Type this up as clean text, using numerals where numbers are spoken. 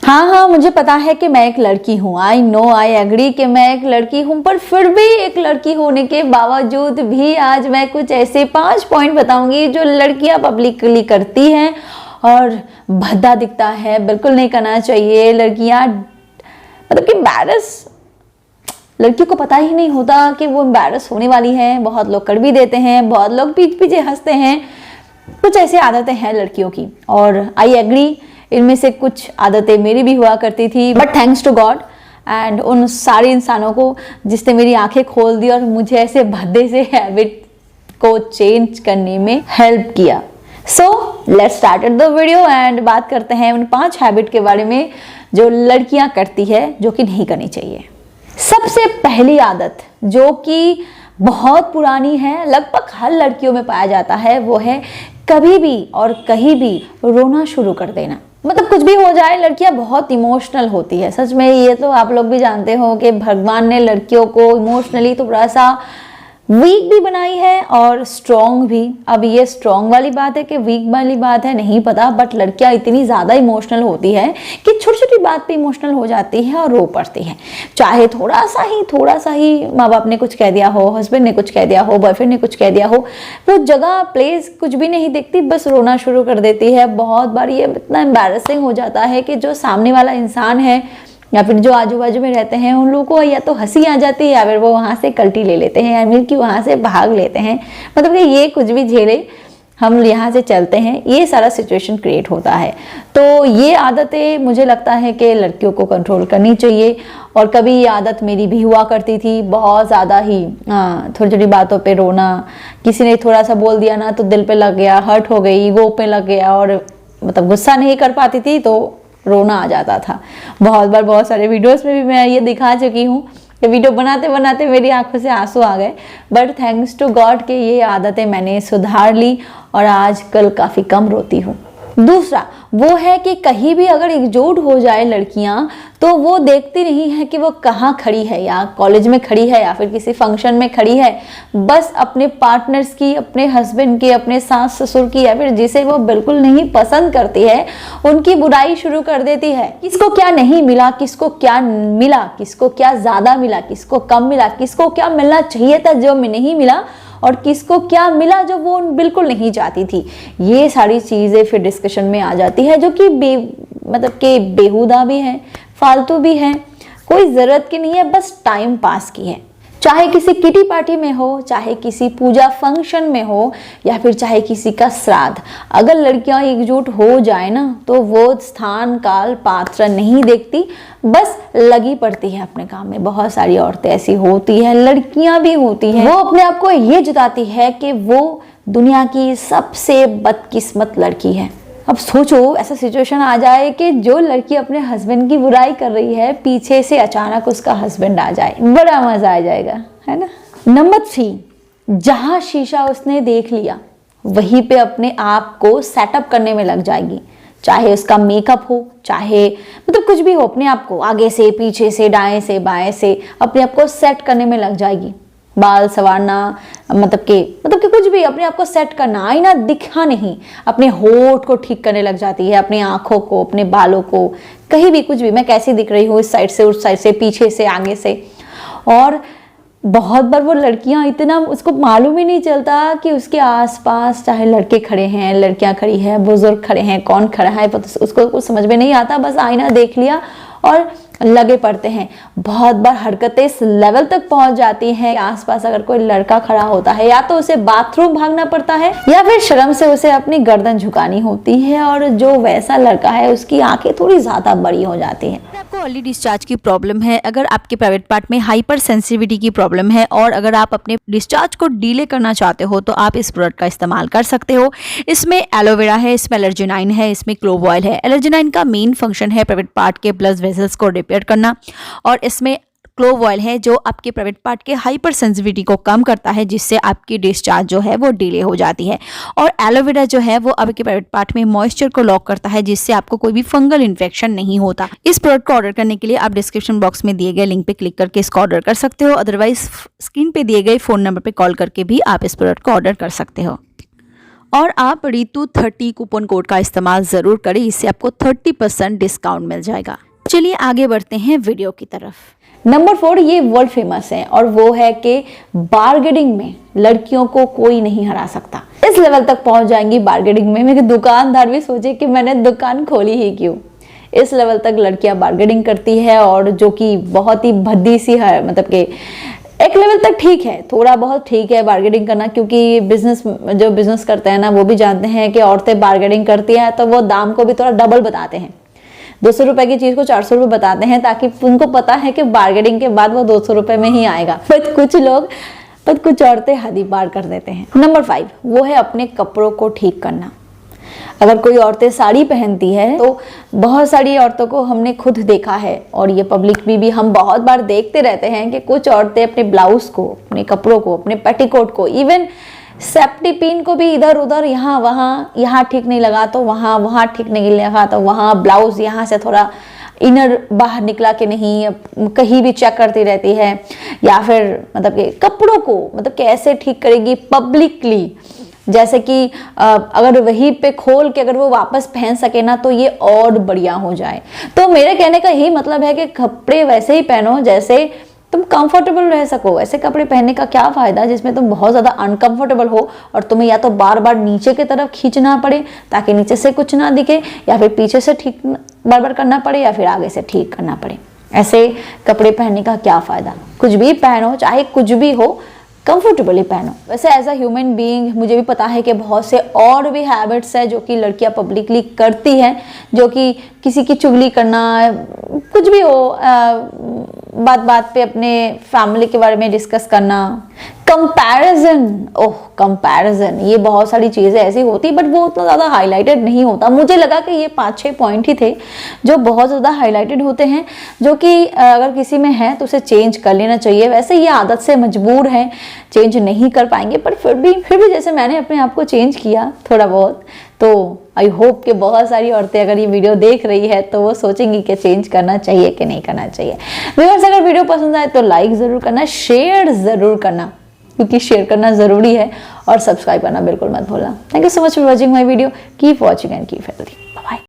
हाँ हाँ, मुझे पता है कि मैं एक लड़की हूँ, आई नो, आई एग्री कि मैं एक लड़की हूँ, पर फिर भी एक लड़की होने के बावजूद भी आज मैं कुछ ऐसे 5 पॉइंट बताऊंगी जो लड़कियां पब्लिकली करती हैं और भद्दा दिखता है, बिल्कुल नहीं करना चाहिए। लड़कियां मतलब कि एम्बैरस, लड़कियों को पता ही नहीं होता कि वो एम्बैरस होने वाली है। बहुत लोग कर भी देते हैं, बहुत लोग पीछे पीछे हंसते हैं। कुछ ऐसी आदतें हैं लड़कियों की और आई एग्री, इनमें से कुछ आदतें मेरी भी हुआ करती थी, but thanks to God and उन सारे इंसानों को जिसने मेरी आंखें खोल दी और मुझे ऐसे भद्दे से हैबिट को चेंज करने में हेल्प किया। So let's start the video and बात करते हैं उन 5 हैबिट के बारे में जो लड़कियां करती है जो कि नहीं करनी चाहिए। सबसे पहली आदत जो कि बहुत पुरानी है, लगभग हर लड़कियों में पाया जाता है, वो है कभी भी और कहीं भी रोना शुरू कर देना। मतलब कुछ भी हो जाए, लड़कियां बहुत इमोशनल होती है। सच में ये तो आप लोग भी जानते हो कि भगवान ने लड़कियों को इमोशनली थोड़ा सा वीक भी बनाई है और स्ट्रॉन्ग भी। अब ये स्ट्रॉन्ग वाली बात है कि वीक वाली बात है नहीं पता, बट लड़कियां इतनी ज़्यादा इमोशनल होती है कि छोटी छोटी बात पे इमोशनल हो जाती है और रो पड़ती है। चाहे थोड़ा सा ही माँ बाप ने कुछ कह दिया हो, हस्बैंड ने कुछ कह दिया हो, बॉयफ्रेंड ने कुछ कह दिया हो, वो जगह प्लेस कुछ भी नहीं देखती, बस रोना शुरू कर देती है। बहुत बार ये इतना एम्बैरेसिंग हो जाता है कि जो सामने वाला इंसान है या फिर जो आजू बाजू में रहते हैं उन लोगों को या तो हंसी आ जाती है या फिर वो वहाँ से कल्टी ले लेते हैं, या फिर कि वहाँ से भाग लेते हैं। मतलब कि ये कुछ भी झेले, हम यहाँ से चलते हैं, ये सारा सिचुएशन क्रिएट होता है। तो ये आदतें मुझे लगता है कि लड़कियों को कंट्रोल करनी चाहिए। और कभी ये आदत मेरी भी हुआ करती थी, बहुत ज़्यादा ही छोटी छोटी बातों पे रोना। किसी ने थोड़ा सा बोल दिया ना तो दिल पे लग गया, हर्ट हो गई, ईगो पे लग गया और मतलब गुस्सा नहीं कर पाती थी तो रोना आ जाता था। बहुत बार बहुत सारे वीडियोस में भी मैं ये दिखा चुकी हूँ कि वीडियो बनाते बनाते मेरी आंखों से आंसू आ गए, बट थैंक्स टू गॉड कि ये आदतें मैंने सुधार ली और आजकल काफ़ी कम रोती हूँ। दूसरा वो है कि कहीं भी अगर एकजुट हो जाए लड़कियां तो वो देखती नहीं है कि वो कहाँ खड़ी है, या कॉलेज में खड़ी है या फिर किसी फंक्शन में खड़ी है, बस अपने पार्टनर्स की, अपने हस्बैंड की, अपने सास ससुर की या फिर जिसे वो बिल्कुल नहीं पसंद करती है उनकी बुराई शुरू कर देती है। किसको क्या नहीं मिला, किसको क्या मिला, किसको क्या ज्यादा मिला, किसको कम मिला, किसको क्या मिलना चाहिए था जो नहीं मिला और किसको क्या मिला जो वो बिल्कुल नहीं चाहती थी। ये सारी चीज़ें फिर डिस्कशन में आ जाती है जो कि मतलब कि बेहुदा भी है, फालतू भी है, कोई ज़रूरत की नहीं है, बस टाइम पास की है। चाहे किसी किटी पार्टी में हो, चाहे किसी पूजा फंक्शन में हो या फिर चाहे किसी का श्राद्ध, अगर लड़कियां एकजुट हो जाए ना तो वो स्थान काल पात्र नहीं देखती, बस लगी पड़ती है अपने काम में। बहुत सारी औरतें ऐसी होती हैं, लड़कियां भी होती हैं, वो अपने आप को ये जताती है कि वो दुनिया की सबसे बदकिस्मत लड़की है। अब सोचो ऐसा सिचुएशन आ जाए कि जो लड़की अपने हस्बैंड की बुराई कर रही है, पीछे से अचानक उसका हस्बैंड आ जाए, बड़ा मजा आ जाएगा, है ना। नंबर 3, जहां शीशा उसने देख लिया वहीं पे अपने आप को सेटअप करने में लग जाएगी। चाहे उसका मेकअप हो, चाहे मतलब कुछ भी हो, अपने आप को आगे से, पीछे से, दाएं से, बाएं से अपने आप को सेट करने में लग जाएगी। बाल संवारना, मतलब कि कुछ भी अपने आप को सेट करना, आईना दिखा नहीं, अपने होठ को ठीक करने लग जाती है, अपनी आंखों को, अपने बालों को, कहीं भी कुछ भी, मैं कैसी दिख रही हूँ, इस साइड से, उस साइड से, पीछे से, आगे से। और बहुत बार वो लड़कियां इतना उसको मालूम ही नहीं चलता कि उसके आसपास चाहे लड़के खड़े हैं, लड़कियां खड़ी हैं, बुजुर्ग खड़े हैं, कौन खड़ा है उसको कुछ समझ में नहीं आता, बस आईना देख लिया और लगे पड़ते हैं। बहुत बार हरकतें इस लेवल तक पहुंच जाती हैं, आसपास अगर कोई लड़का खड़ा होता है या तो उसे बाथरूम भागना पड़ता है या फिर शर्म से उसे अपनी गर्दन झुकानी होती है, और जो वैसा लड़का है उसकी आंखें थोड़ी ज्यादा बड़ी हो जाती हैं। अगर आपको अर्ली डिस्चार्ज की प्रॉब्लम है, अगर आपके प्राइवेट पार्ट में हाइपर सेंसिटिविटी की प्रॉब्लम है और अगर आप अपने डिस्चार्ज को डिले करना चाहते हो तो आप इस प्रोडक्ट का इस्तेमाल कर सकते हो। इसमें एलोवेरा है, इसमें एलर्जिनाइन है, इसमें क्लोव ऑयल है। एलर्जिनाइन का मेन फंक्शन है प्राइवेट पार्ट के ब्लड वेसल्स को रिपेयर करना, और इसमें क्लोव ऑयल है जो आपके प्राइवेट पार्ट के हाइपर सेंसिटिविटी को कम करता है, जिससे आपकी डिस्चार्ज जो है वो डिले हो जाती है। और एलोवेरा जो है वो आपके प्राइवेट पार्ट में मॉइस्चर को लॉक करता है, जिससे आपको कोई भी फंगल इन्फेक्शन नहीं होता। इस प्रोडक्ट को ऑर्डर करने के लिए आप डिस्क्रिप्शन बॉक्स में दिए गए लिंक पे क्लिक करके इसको ऑर्डर कर सकते हो, अदरवाइज स्क्रीन पे दिए गए फ़ोन नंबर पे कॉल करके भी आप इस प्रोडक्ट को ऑर्डर कर सकते हो। और आप रितु30 कूपन कोड का इस्तेमाल ज़रूर करें, इससे आपको 30% डिस्काउंट मिल जाएगा। चलिए आगे बढ़ते हैं वीडियो की तरफ। नंबर 4, ये वर्ल्ड फेमस है और वो है कि बार्गेनिंग में लड़कियों को कोई नहीं हरा सकता। इस लेवल तक पहुंच जाएंगी बार्गेनिंग में, मेरे दुकानदार भी सोचे कि मैंने दुकान खोली ही क्यों। इस लेवल तक लड़कियां बार्गेनिंग करती है और जो कि बहुत ही भद्दी सी है, मतलब कि एक लेवल तक ठीक है, थोड़ा बहुत ठीक है बार्गेनिंग करना, क्योंकि जो बिजनेस करते हैं ना वो भी जानते हैं कि औरतें बार्गेनिंग करती हैं तो वो दाम को भी थोड़ा डबल बताते हैं। 200 रुपए की चीज को 400 रुपए बताते हैं, ताकि उनको पता है कि बार्गेनिंग के बाद वो 200 रुपए में ही आएगा। पर कुछ औरतें हद ही पार कर देते हैं। नंबर 5, वो है अपने कपड़ों को ठीक करना। अगर कोई औरतें साड़ी पहनती है तो बहुत सारी औरतों को हमने खुद देखा है और ये पब्लिक भी हम बहुत बार देखते रहते हैं कि कुछ औरतें अपने ब्लाउज को, अपने कपड़ों को, अपने पेटीकोट को, इवन सेफ्टी पिन को भी इधर उधर, यहाँ वहाँ, यहाँ ठीक नहीं लगा तो वहाँ, वहाँ ठीक नहीं लगा तो वहाँ, ब्लाउज यहाँ से थोड़ा इनर बाहर निकला कि नहीं, कहीं भी चेक करती रहती है। या फिर मतलब कि कपड़ों को मतलब कैसे ठीक करेगी पब्लिकली, जैसे कि अगर वहीं पे खोल के अगर वो वापस पहन सके ना तो ये और बढ़िया हो जाए। तो मेरे कहने का यही मतलब है कि कपड़े वैसे ही पहनो जैसे तुम कंफर्टेबल रह सको। ऐसे कपड़े पहनने का क्या फायदा जिसमें तुम बहुत ज्यादा अनकंफर्टेबल हो और तुम्हें या तो बार बार नीचे की तरफ खींचना पड़े ताकि नीचे से कुछ ना दिखे, या फिर पीछे से ठीक बार बार करना पड़े, या फिर आगे से ठीक करना पड़े। ऐसे कपड़े पहनने का क्या फायदा। कुछ भी पहनो, चाहे कुछ भी हो, कंफर्टेबली पहनो। वैसे एज अ ह्यूमन बीइंग मुझे भी पता है कि बहुत से और भी हैबिट्स है जो कि लड़कियां पब्लिकली करती हैं, जो कि किसी की चुगली करना, कुछ भी हो, बात बात पे अपने फैमिली के बारे में डिस्कस करना, कंपैरिजन। कंपैरिजन, ये बहुत सारी चीजें ऐसी होती बट वो उतना ज्यादा हाईलाइटेड नहीं होता। मुझे लगा कि ये 5-6 पॉइंट ही थे जो बहुत ज्यादा हाईलाइटेड होते हैं, जो कि अगर किसी में है तो उसे चेंज कर लेना चाहिए। वैसे ये आदत से मजबूर है, चेंज नहीं कर पाएंगे, पर फिर भी जैसे मैंने अपने आप को चेंज किया थोड़ा बहुत, तो आई होप कि बहुत सारी औरतें अगर ये वीडियो देख रही है तो वो सोचेंगी कि चेंज करना चाहिए कि नहीं करना चाहिए। व्यूअर्स, अगर वीडियो पसंद आए तो लाइक जरूर करना, शेयर जरूर करना, क्योंकि शेयर करना जरूरी है, और सब्सक्राइब करना बिल्कुल मत भूलना। Thank you so much for watching my video. Keep watching and keep healthy.